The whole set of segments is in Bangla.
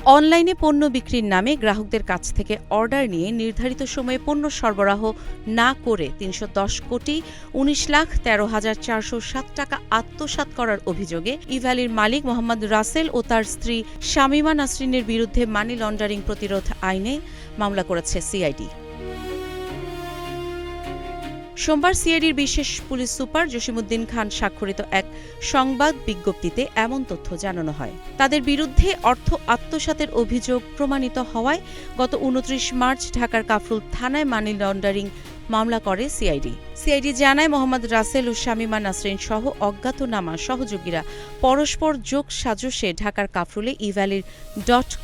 অনলাইনে পণ্য বিক্রির নামে গ্রাহকদের কাছ থেকে অর্ডার নিয়ে নির্ধারিত সময়ে পণ্য সরবরাহ না করে ৩১০,১৯,১৩,৪০৭ টাকা আত্মসাৎ করার অভিযোগে ইভ্যালির মালিক মোহাম্মদ রাসেল ও তার স্ত্রী শামীমা নাসরিনের বিরুদ্ধে মানি লন্ডারিং প্রতিরোধ আইনে মামলা করেছে সিআইডি। সোমবার সিআইডির বিশেষ পুলিশ সুপার জসিমউদ্দিন খান স্বাক্ষরিত এক সংবাদ বিজ্ঞপ্তিতে এমন তথ্য জানানো হয়। তাদের বিরুদ্ধে অর্থ আত্মসাতের অভিযোগ প্রমাণিত হওয়ায় গত ২৯ মার্চ ঢাকার কাফরুল থানায় মানি লন্ডারিং মামলা করে সিআইডি। সিআইডি জানায়, মোহাম্মদ রাসেল ও শামীমা নাসরিন সহ অজ্ঞাতনামা সহযোগীরা পরস্পর যোগ সাজশে ঢাকার কাফরুলে ইভ্যালির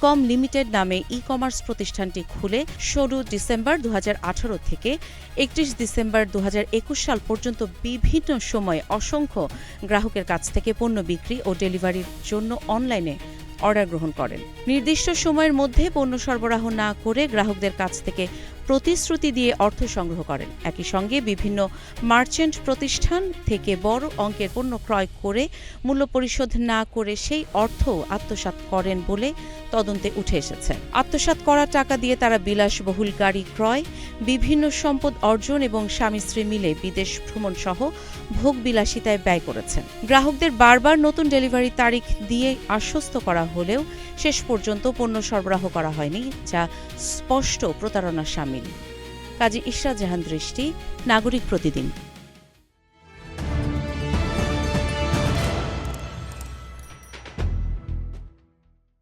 .com লিমিটেড নামে ই-কমার্স প্রতিষ্ঠানটি খুলে ১৬ ডিসেম্বর ২০১৮ থেকে ৩১ ডিসেম্বর ২০২১ সাল পর্যন্ত বিভিন্ন সময়ে অসংখ্য গ্রাহকের কাছ থেকে পণ্য বিক্রি ও ডেলিভারির জন্য অনলাইনে অর্ডার গ্রহণ করেন। নির্দিষ্ট সময়ের মধ্যে পণ্য সরবরাহ না করে গ্রাহকদের কাছ থেকে প্রতিশ্রুতি দিয়ে অর্থ সংগ্রহ করেন। একই সঙ্গে বিভিন্ন মার্চেন্ট প্রতিষ্ঠান থেকে বড় অঙ্কের পণ্য ক্রয় করে মূল্য পরিশোধ না করে সেই অর্থ আত্মসাৎ করেন বলে তদন্তে উঠে এসেছে। আত্মসাৎ করা টাকা দিয়ে তারা বিলাসবহুল গাড়ি ক্রয়, বিভিন্ন সম্পদ অর্জন এবং স্বামী স্ত্রী মিলে বিদেশ ভ্রমণ সহ ভোগবিলাসিতায় ব্যয় করেছেন। গ্রাহকদের বারবার নতুন ডেলিভারি তারিখ দিয়ে আশ্বস্ত করা হলেও শেষ পর্যন্ত পণ্য সরবরাহ করা হয়নি, যা স্পষ্ট প্রতারণার শামিল। কাজী ইশরাত জাহান দৃষ্টি, নাগরিক প্রতিদিন।